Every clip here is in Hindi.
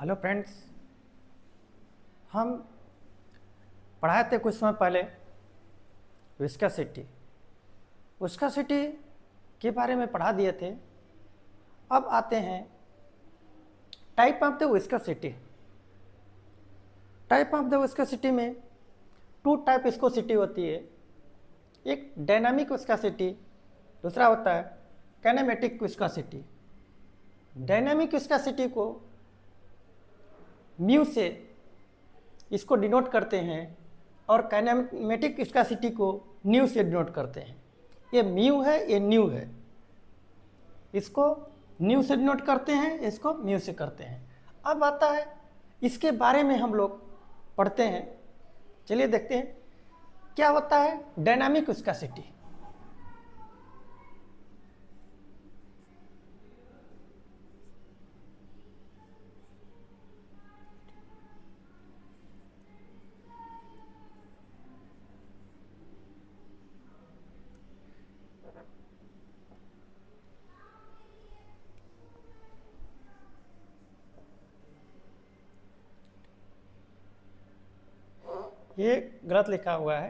हेलो फ्रेंड्स, हम पढ़ाए थे कुछ समय पहले विस्कोसिटी विस्कोसिटी के बारे में पढ़ा दिए थे। अब आते हैं type of the viscosity. Type of the viscosity में टू टाइप विस्कोसिटी होती है, एक डायनामिक विस्कोसिटी, दूसरा होता है काइनेमेटिक विस्कोसिटी। डायनामिक विस्कोसिटी को म्यू से इसको डिनोट करते हैं और काइनेमेटिक विस्कोसिटी को न्यू से डिनोट करते हैं। ये म्यू है, ये न्यू है, इसको न्यू से डिनोट करते हैं, इसको म्यू से करते हैं। अब आता है इसके बारे में हम लोग पढ़ते हैं। चलिए देखते हैं क्या होता है डायनामिक विस्कोसिटी। ये गलत लिखा हुआ है,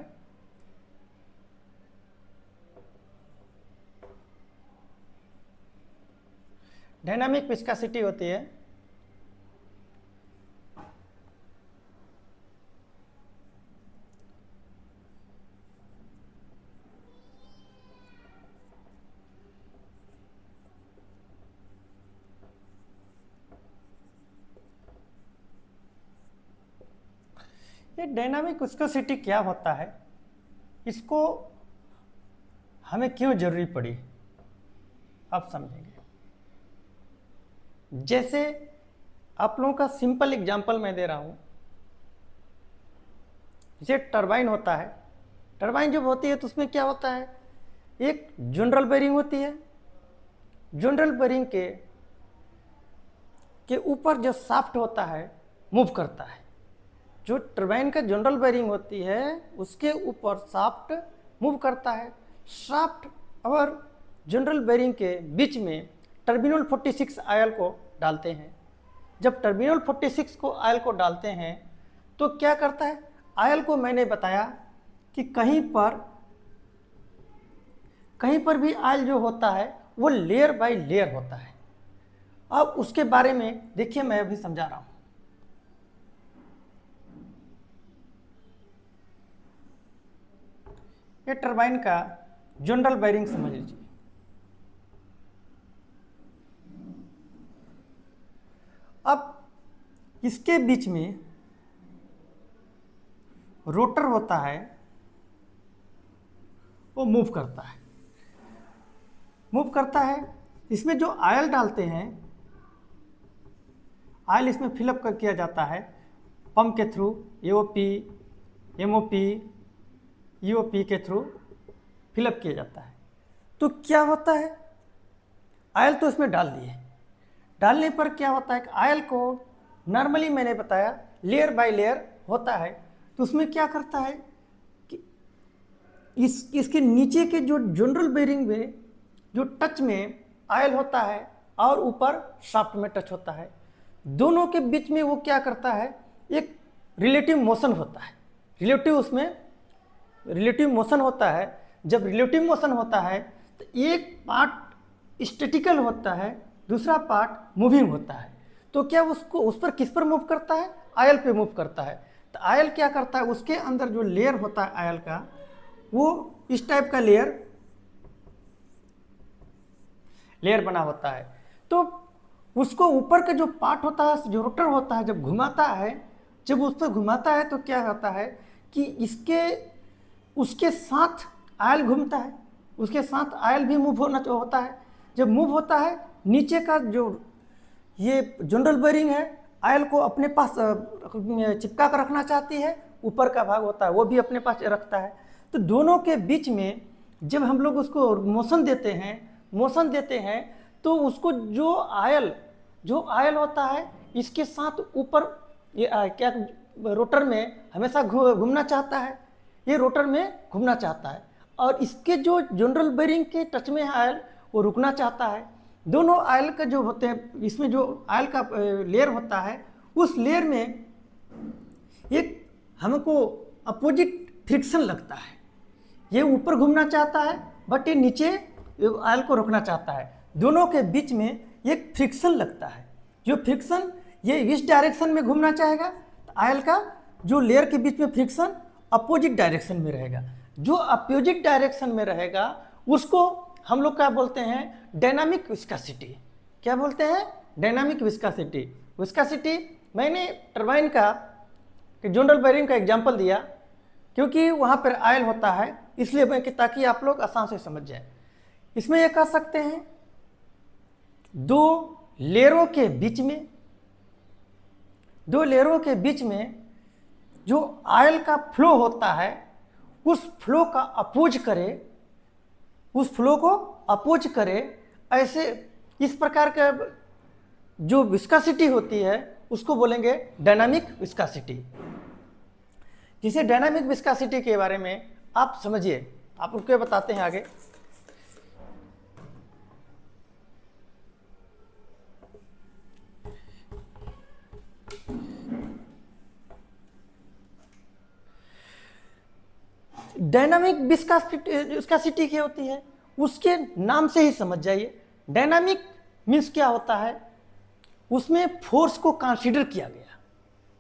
डायनामिक विस्कोसिटी होती है ये डायनामिक विस्कोसिटी क्या होता है, इसको हमें क्यों जरूरी पड़ी आप समझेंगे। जैसे आप लोगों का सिंपल एग्जांपल मैं दे रहा हूं। जैसे टरबाइन होता है, टरबाइन जब होती है तो उसमें क्या होता है, एक जनरल बेरिंग होती है। जनरल बेरिंग के ऊपर जो शाफ्ट होता है मूव करता है। जो टरबाइन का जनरल बेरिंग होती है उसके ऊपर शाफ्ट मूव करता है। शाफ्ट और जनरल बेरिंग के बीच में टर्मिनल 46 आयल को डालते हैं। जब टर्मिनल 46 को आयल को डालते हैं तो क्या करता है, आयल को मैंने बताया कि कहीं पर भी आयल जो होता है वो लेयर बाय लेयर होता है। अब उसके बारे में देखिए, मैं अभी समझा रहा हूं। ये टरबाइन का जनरल बेरिंग समझ लीजिए। अब इसके बीच में रोटर होता है, वो मूव करता है। इसमें जो आयल डालते हैं, आयल इसमें फिलअप कर किया जाता है पंप के थ्रू, एओपी, एमओपी, ईओपी के थ्रू फिलअप किया जाता है। तो क्या होता है, आयल तो इसमें डाल दिए, डालने पर क्या होता है कि आयल को नॉर्मली मैंने बताया लेयर बाय लेयर होता है। तो उसमें क्या करता है कि इसके नीचे के जो जनरल बेरिंग में जो टच में आयल होता है और ऊपर शाफ्ट में टच होता है, दोनों के बीच में वो क्या करता है, एक रिलेटिव मोशन होता है। रिलेटिव मोशन होता है। जब रिलेटिव मोशन होता है तो एक पार्ट स्टैटिकल होता है, दूसरा पार्ट मूविंग होता है। तो क्या उसको उस पर किस पर मूव करता है, आयल पे मूव करता है। तो आयल क्या करता है, उसके अंदर जो लेयर होता है आयल का, वो इस टाइप का लेयर बना होता है। तो उसको ऊपर का जो पार्ट होता है, जो रोटर होता है, जब घुमाता है, जब उस पर घुमाता है तो क्या होता है कि उसके साथ आयल घूमता है, उसके साथ आयल भी मूव होता है। जब मूव होता है, नीचे का जो ये जनरल बेरिंग है आयल को अपने पास चिपका कर रखना चाहती है, ऊपर का भाग होता है वो भी अपने पास रखता है। तो दोनों के बीच में जब हम लोग उसको मोशन देते हैं तो उसको जो आयल होता है इसके साथ ऊपर ये क्या रोटर में हमेशा घूमना चाहता है, ये रोटर में घूमना चाहता है। और इसके जो जनरल बेरिंग के टच में आयल वो रुकना चाहता है। दोनों आयल का जो होते हैं, इसमें जो आयल का लेयर होता है उस लेयर में एक हमको अपोजिट फ्रिक्शन लगता है। ये ऊपर घूमना चाहता है बट ये नीचे ऑयल को रोकना चाहता है। दोनों के बीच में एक फ्रिक्शन लगता है। जो फ्रिक्शन ये इस डायरेक्शन में घूमना चाहेगा तो ऑयल का जो लेयर के बीच में फ्रिक्शन अपोजिट डायरेक्शन में रहेगा। जो अपोजिट डायरेक्शन में रहेगा उसको हम लोग क्या बोलते हैं, डायनामिक विस्कोसिटी। क्या बोलते हैं, डायनामिक विस्कोसिटी। विस्कोसिटी मैंने टरबाइन का जनरल बेयरिंग का एग्जांपल दिया क्योंकि वहाँ पर ऑयल होता है, इसलिए मैं कि ताकि आप लोग आसान से समझ जाए। इसमें ये कह सकते हैं दो लेयरों के बीच में जो ऑयल का फ्लो होता है उस फ्लो का अपोज करे, ऐसे इस प्रकार का जो विस्कोसिटी होती है उसको बोलेंगे डायनामिक विस्कोसिटी। जिसे डायनामिक विस्कोसिटी के बारे में आप समझिए, आप उनको बताते हैं आगे। डायनामिक विस्कोसिटी क्या होती है उसके नाम से ही समझ जाइए। डायनामिक मीन्स क्या होता है, उसमें फोर्स को कंसीडर किया गया।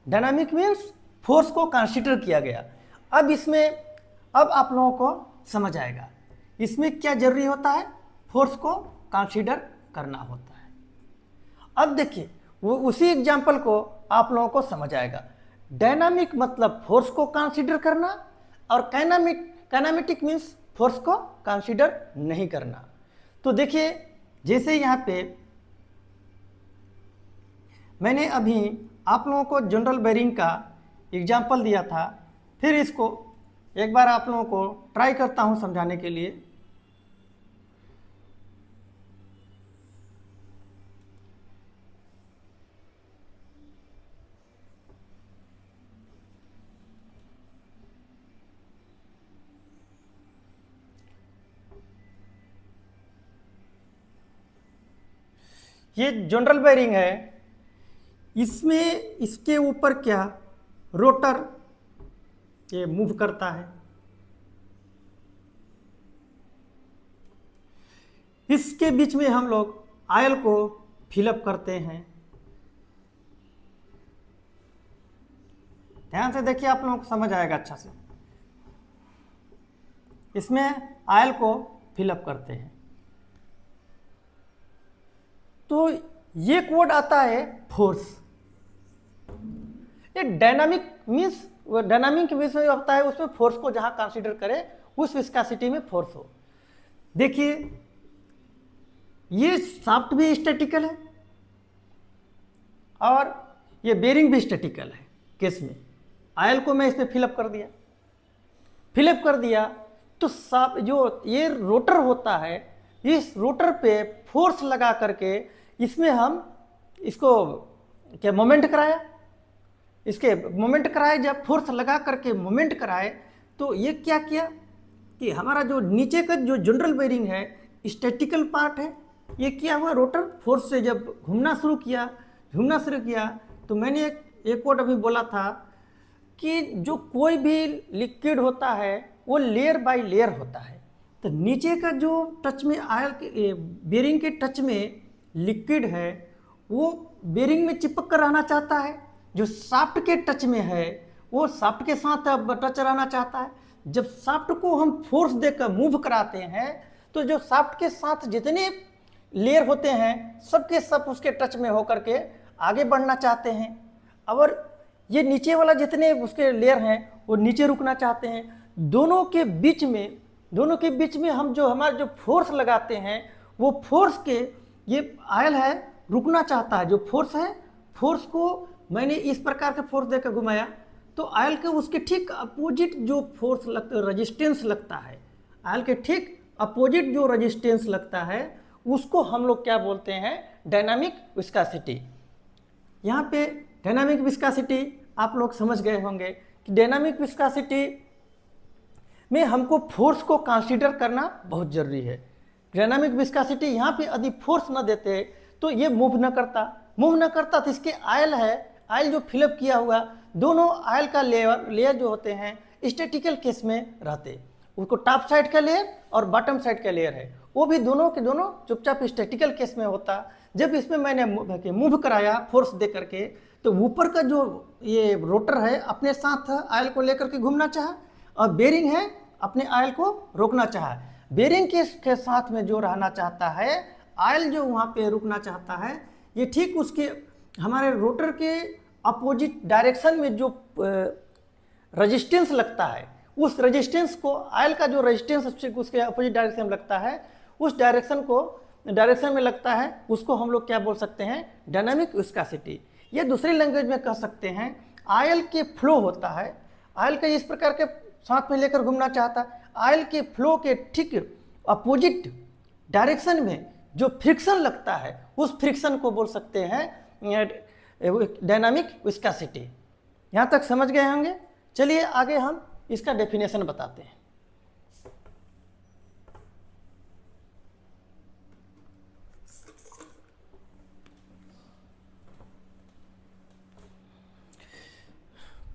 डायनामिक मीन्स फोर्स को कंसीडर किया गया। अब आप लोगों को समझ आएगा इसमें क्या जरूरी होता है, फोर्स को कंसीडर करना होता है। अब देखिए वो उसी एग्जांपल को आप लोगों को समझ आएगा। डायनामिक मतलब फोर्स को कंसीडर करना और काइनेमेटिक मीन्स फोर्स को कंसीडर नहीं करना। तो देखिए जैसे यहाँ पे मैंने अभी आप लोगों को जनरल बेयरिंग का एग्जाम्पल दिया था, फिर इसको एक बार आप लोगों को ट्राई करता हूँ समझाने के लिए। ये जनरल बेयरिंग है, इसमें इसके ऊपर क्या रोटर ये मूव करता है, इसके बीच में हम लोग ऑयल को फिलअप करते हैं। ध्यान से देखिए, आप लोगों को समझ आएगा अच्छा से। इसमें ऑयल को फिलअप करते हैं तो ये कोड आता है फोर्स। ये डायनामिक मीन्स होता है उसमें फोर्स को जहां कंसीडर करे उस विस्कोसिटी में फोर्स हो। देखिए ये शाफ्ट भी स्टैटिकल है और ये बेरिंग भी स्टैटिकल है। केस में ऑयल को मैं इसमें फिलअप कर दिया तो जो ये रोटर होता है, इस रोटर पे फोर्स लगा करके इसमें हम इसको क्या मोमेंट कराया, जब फोर्स लगा करके मोमेंट कराए तो ये क्या किया कि हमारा जो नीचे का जो जनरल बेयरिंग है स्टैटिकल पार्ट है, ये क्या हुआ, रोटर फोर्स से जब घूमना शुरू किया तो मैंने एक वर्ड अभी बोला था कि जो कोई भी लिक्विड होता है वो लेयर बाय लेयर होता है। तो नीचे का जो टच में ऑयल के बेरिंग के टच में लिक्विड है वो बेरिंग में चिपक कर रहना चाहता है, जो शाफ्ट के टच में है वो शाफ्ट के साथ टच रहना चाहता है। जब शाफ्ट को हम फोर्स देकर मूव कराते हैं तो जो शाफ्ट के साथ जितने लेयर होते हैं सबके सब उसके टच में होकर के आगे बढ़ना चाहते हैं, और ये नीचे वाला जितने उसके लेयर हैं वो नीचे रुकना चाहते हैं। दोनों के बीच में हम जो हमारा जो फोर्स लगाते हैं वो फोर्स के ये ऑयल है रुकना चाहता है। जो फोर्स है, फोर्स को मैंने इस प्रकार का फोर्स देकर घुमाया तो ऑयल के उसके ठीक अपोजिट जो फोर्स रेजिस्टेंस लगता है, ऑयल के ठीक अपोजिट जो रेजिस्टेंस लगता है उसको हम लोग क्या बोलते हैं, डायनामिक विस्कोसिटी। यहाँ पे डायनामिक विस्कोसिटी आप लोग समझ गए होंगे कि डायनामिक विस्कोसिटी में हमको फोर्स को कंसीडर करना बहुत जरूरी है। डायनामिक विस्कोसिटी यहाँ पे यदि फोर्स न देते तो ये मूव न करता तो इसके ऑयल है, आयल जो फिलअप किया हुआ, दोनों आयल का लेयर जो होते हैं स्टैटिकल केस में रहते, उसको टॉप साइड का लेयर और बॉटम साइड का लेयर है, वो भी दोनों के दोनों चुपचाप स्टैटिकल केस में होता। जब इसमें मैंने मूव कराया फोर्स दे करके, तो ऊपर का जो ये रोटर है अपने साथ आयल को लेकर के घूमना चाहा, और बेरिंग है अपने आयल को रोकना चाहा। बेरिंग के साथ में जो रहना चाहता है, आयल जो वहाँ पे रुकना चाहता है, ये ठीक उसके हमारे रोटर के अपोजिट डायरेक्शन में जो रेजिस्टेंस लगता है, उस रेजिस्टेंस को, आयल का जो रेजिस्टेंस उसके अपोजिट डायरेक्शन में लगता है, उस डायरेक्शन में लगता है, उसको हम लोग क्या बोल सकते हैं, डायनामिक विस्कोसिटी। ये दूसरी लैंग्वेज में कह सकते हैं आयल के फ्लो होता है, आयल का इस प्रकार के साथ में लेकर घूमना चाहता है, आयल के फ्लो के ठीक अपोजिट डायरेक्शन में जो फ्रिक्शन लगता है, उस फ्रिक्शन को बोल सकते हैं डायनामिक विस्कोसिटी। यहाँ तक समझ गए होंगे। चलिए आगे हम इसका डेफिनेशन बताते हैं।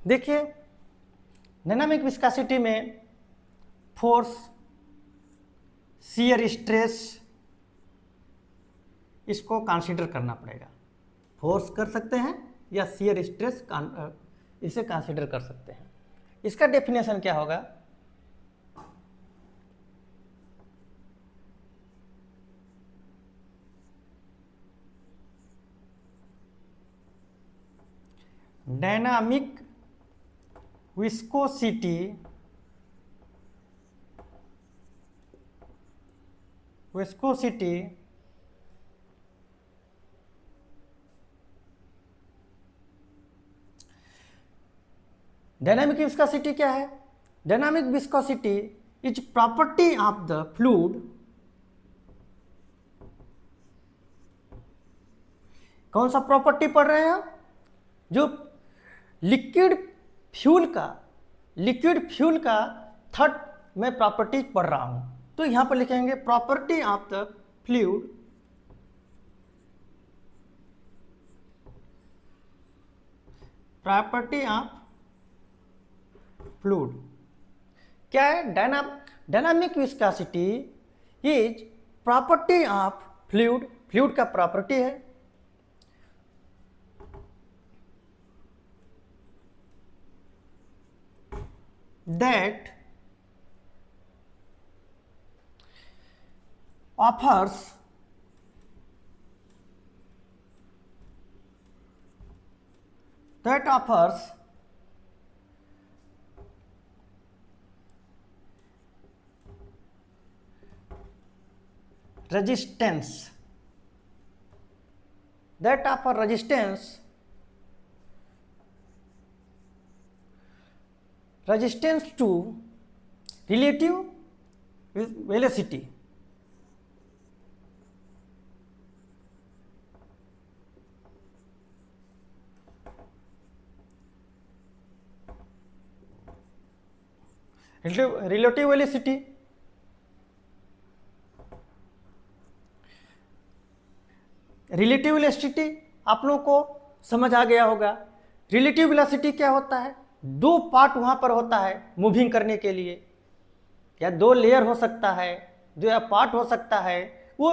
देखिए, डायनामिक विस्कोसिटी में फोर्स, शियर स्ट्रेस, इसको कंसीडर करना पड़ेगा। फोर्स कर सकते हैं या शियर स्ट्रेस इसे कंसीडर कर सकते हैं। इसका डेफिनेशन क्या होगा, डायनामिक विस्कोसिटी डायनामिक विस्कोसिटी क्या है? Dynamic viscosity is property of the fluid. कौन सा प्रॉपर्टी पढ़ रहे हैं हम? जो लिक्विड फ्यूल का थर्ड मैं प्रॉपर्टी पढ़ रहा हूं, तो यहां पर लिखेंगे property of the fluid, property of fluid क्या है? Dynamic viscosity is property of fluid का प्रॉपर्टी है that offers resistance to relative velocity. Relative velocity आप लोगों को समझ आ गया होगा। रिलेटिव वेलोसिटी क्या होता है? दो पार्ट वहां पर होता है मूविंग करने के लिए, या दो लेयर हो सकता है, जो या पार्ट हो सकता है, वो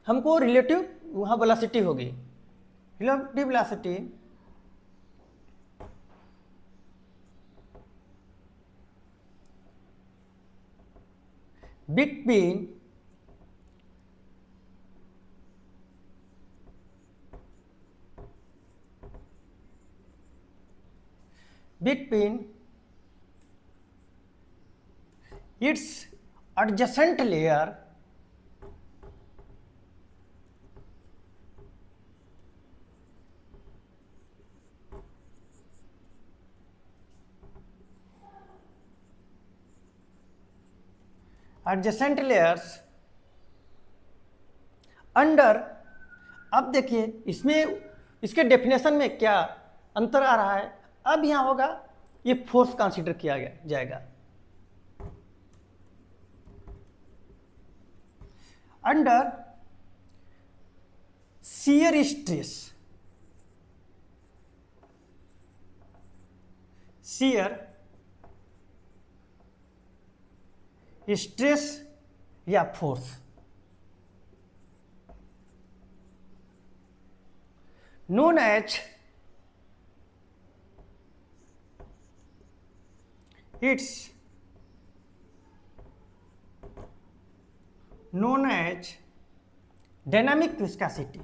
हमको रिलेटिव वहां वेलोसिटी होगी। Relative velocity between its adjacent layer under. अब देखिए इसमें, इसके डेफिनेशन में क्या अंतर आ रहा है। अब यहां होगा ये फोर्स कंसीडर किया जाएगा under shear stress. Shear stress या force, known as it's known as dynamic viscosity.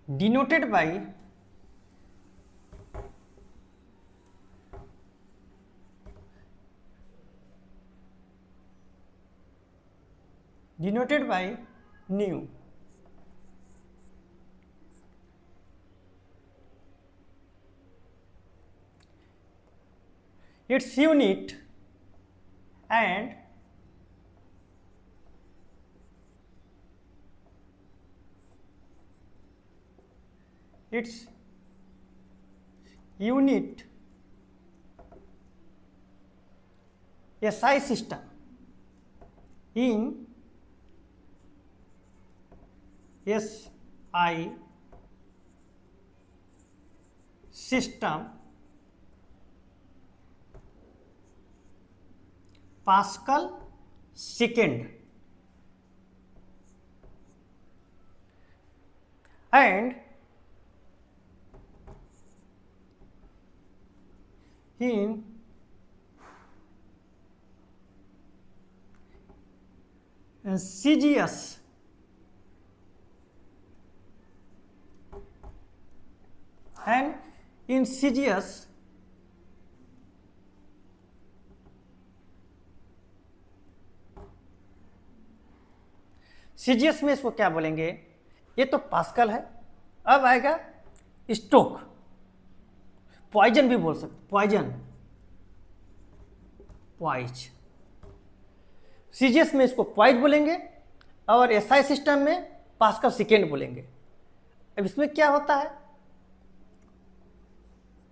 Denoted by nu. Its unit and its unit SI system in SI system Pascal second, and in CGS and in CGS CGS में इसको क्या बोलेंगे, ये तो पास्कल है। अब आएगा स्टोक, पॉइजन भी बोल सकते, पॉइजन, पॉइज। सीजीएस में इसको पॉइज बोलेंगे और एसआई सिस्टम में पास्कल सेकेंड बोलेंगे। अब इसमें क्या होता है,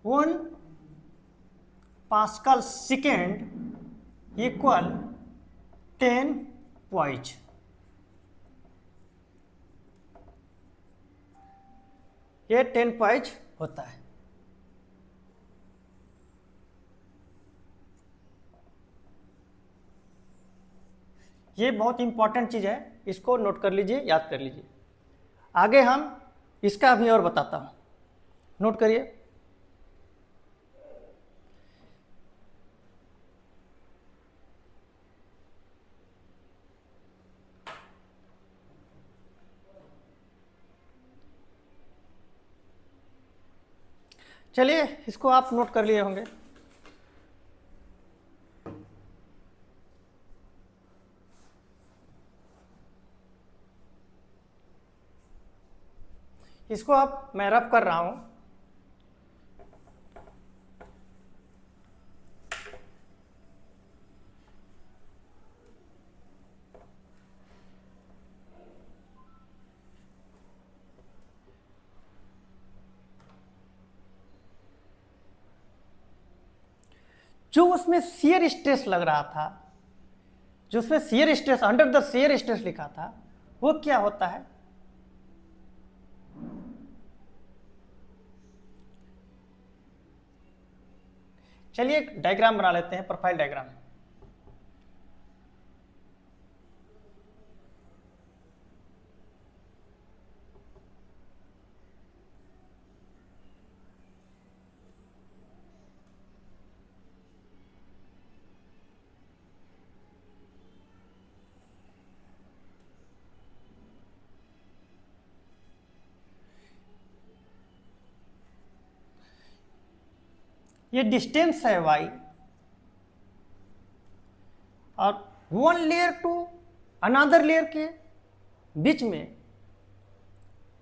1 पास्कल सेकेंड इक्वल 10 पॉइज। ये 10 पॉइज होता है। ये बहुत इंपॉर्टेंट चीज़ है, इसको नोट कर लीजिए, याद कर लीजिए। आगे हम इसका भी और बताता हूँ, नोट करिए। चलिए इसको आप नोट कर लिए होंगे। इसको आप मैं रफ कर रहा हूं। जो उसमें शियर स्ट्रेस लग रहा था, जो उसमें shear stress, under the shear stress लिखा था, वो क्या होता है, चलिए एक डायग्राम बना लेते हैं, प्रोफाइल डायग्राम। ये डिस्टेंस है y और one layer to another layer के बीच में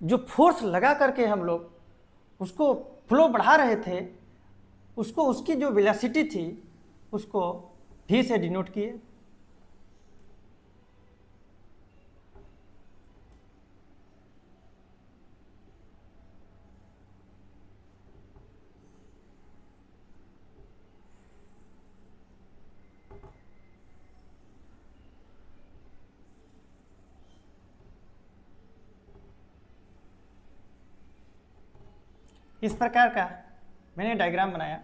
जो फोर्स लगा करके हम लोग उसको फ्लो बढ़ा रहे थे, उसको, उसकी जो वेलोसिटी थी उसको v से डिनोट किए। इस प्रकार का मैंने डायग्राम बनाया।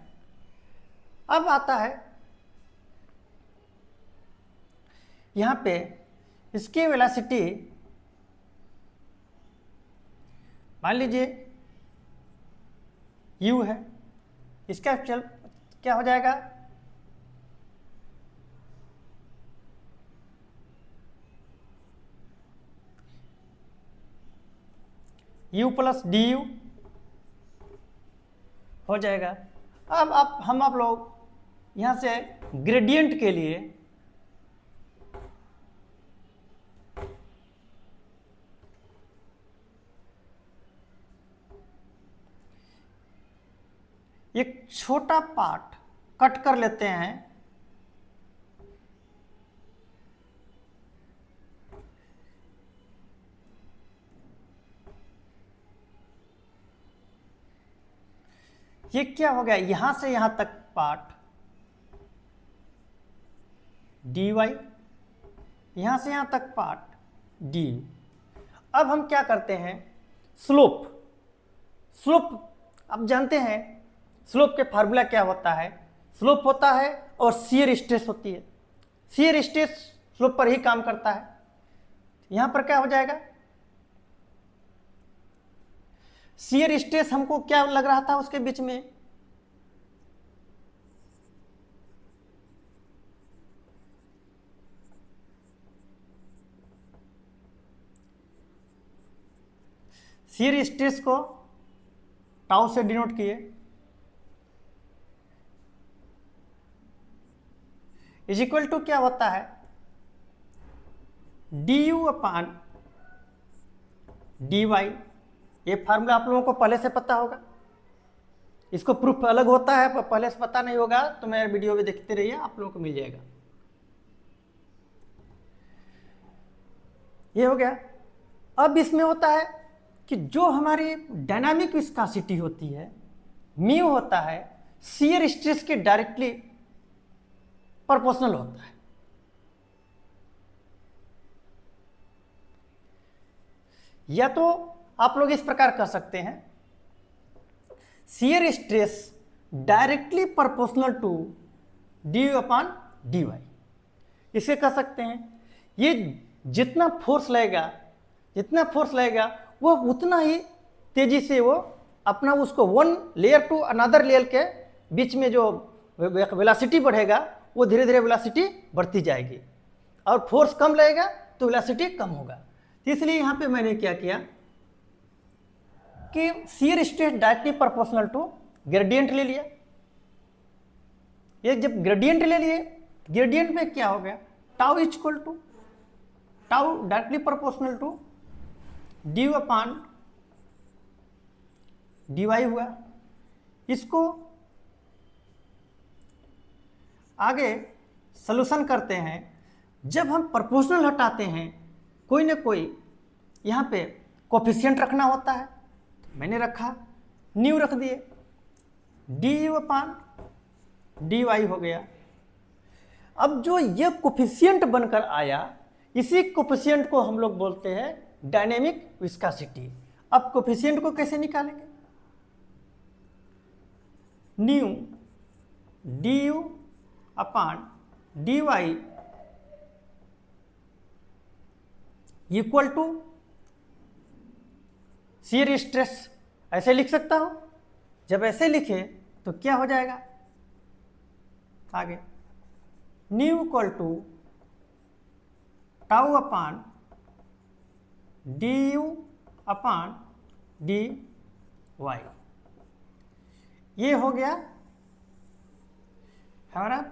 अब आता है यहाँ पे इसकी वेलोसिटी, मान लीजिए u है, इसका चल क्या हो जाएगा, u प्लस डी यू हो जाएगा। अब आप लोग यहाँ से ग्रेडियंट के लिए एक छोटा पार्ट कट कर लेते हैं। ये क्या हो गया, यहां से यहां तक पार्ट dy, यहां से यहां तक पार्ट du। अब हम क्या करते हैं, स्लोप आप जानते हैं स्लोप के फार्मूला क्या होता है, स्लोप होता है और शियर स्ट्रेस होती है। शियर स्ट्रेस स्लोप पर ही काम करता है। यहां पर क्या हो जाएगा, शियर स्ट्रेस हमको क्या लग रहा था उसके बीच में, शियर स्ट्रेस को टाउ से डिनोट किए, इज इक्वल टू क्या होता है, D U upon D Y. ये फार्मूला आप लोगों को पहले से पता होगा, इसको प्रूफ अलग होता है, पर पहले से पता नहीं होगा तो मेरे वीडियो भी देखते रहिए, आप लोगों को मिल जाएगा। ये हो गया। अब इसमें होता है कि जो हमारी डायनामिक विस्कोसिटी होती है, म्यू होता है, शियर स्ट्रेस के डायरेक्टली प्रोपोर्शनल होता है। या तो आप लोग इस प्रकार कर सकते हैं, shear stress directly proportional to D U upon D Y. इसे कह सकते हैं, ये जितना फोर्स लगेगा वो उतना ही तेजी से वो अपना उसको one layer to another layer के बीच में जो वेलोसिटी बढ़ेगा वो धीरे धीरे वेलोसिटी बढ़ती जाएगी, और फोर्स कम लगेगा तो वेलोसिटी कम होगा। तो इसलिए यहाँ पे मैंने क्या किया कि shear stress directly proportional to gradient ले लिया। ये जब ग्रेडियंट ले लिए, ग्रेडियंट में क्या हो गया, tau equal to tau directly proportional to D U upon D Y हुआ। इसको आगे सॉल्यूशन करते हैं। जब हम प्रोपोर्शनल हटाते हैं, कोई ना कोई यहाँ पे कोफिशिएंट रखना होता है, तो मैंने रखा, न्यू रख दिए, D U upon D Y हो गया। अब जो ये कोफिशिएंट बनकर आया, इसी कोफिशिएंट को हम लोग बोलते हैं डायनेमिक विस्कोसिटी। अब कोफिशिएंट को कैसे निकालेंगे, nu D U upon D Y equal to shear stress, ऐसे लिख सकता हूं। जब ऐसे लिखे तो क्या हो जाएगा, आगे nu equal to tau upon D U upon D Y. ये हो गया हमारा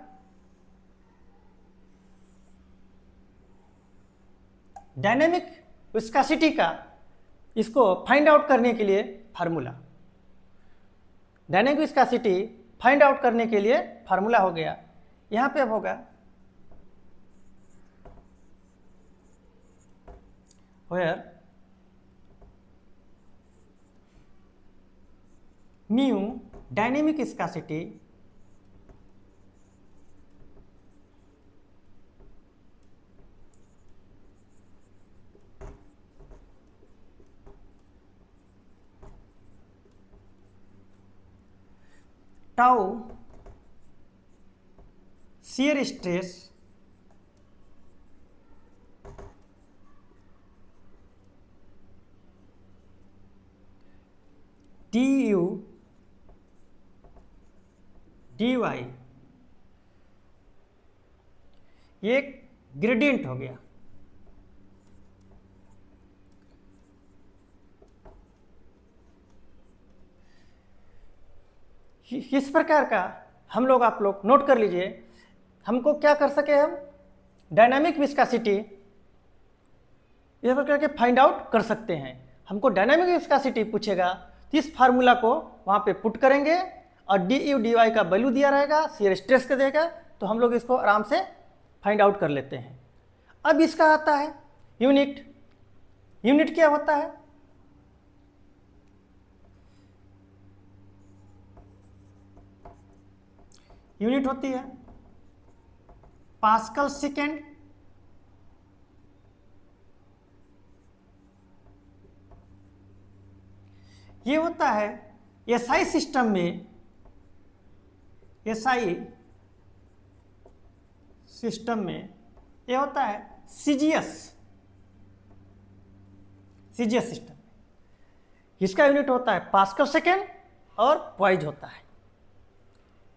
डायनेमिक विस्कोसिटी का, इसको फाइंड आउट करने के लिए formula. Dynamic viscosity find out करने के लिए फार्मूला हो गया। यहां पे अब होगा where mu dynamic viscosity tau shear stress du dy ये एक ग्रेडियंट हो गया। इस प्रकार का हम लोग, आप लोग नोट कर लीजिए, हमको क्या कर सके, हम डायनामिक विस्कोसिटी इस प्रकार के फाइंड आउट कर सकते हैं। हमको डायनामिक विस्कोसिटी पूछेगा तो इस फार्मूला को वहाँ पे पुट करेंगे और डी यू डी वाई का वैल्यू दिया रहेगा, शियर स्ट्रेस का देगा, तो हम लोग इसको आराम से फाइंड आउट कर लेते हैं। अब इसका आता है यूनिट। यूनिट क्या होता है? यूनिट होती है पास्कल सेकेंड ये होता है एसआई सिस्टम में। एसआई सिस्टम में ये होता है सीजीएस सिस्टम में। इसका यूनिट होता है पास्कल सेकेंड और पॉइज होता है।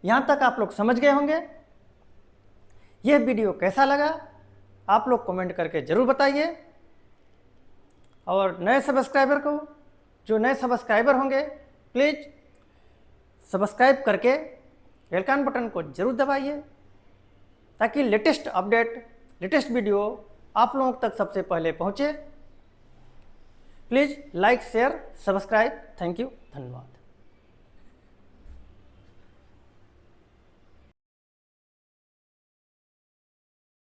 यहाँ तक आप लोग समझ गए होंगे। यह वीडियो कैसा लगा आप लोग कमेंट करके ज़रूर बताइए, और नए सब्सक्राइबर को, जो नए सब्सक्राइबर होंगे, प्लीज़ सब्सक्राइब करके बेल आइकन बटन को ज़रूर दबाइए, ताकि लेटेस्ट अपडेट, लेटेस्ट वीडियो आप लोगों तक सबसे पहले पहुँचे। Please like, share, subscribe. Thank you, धन्यवाद।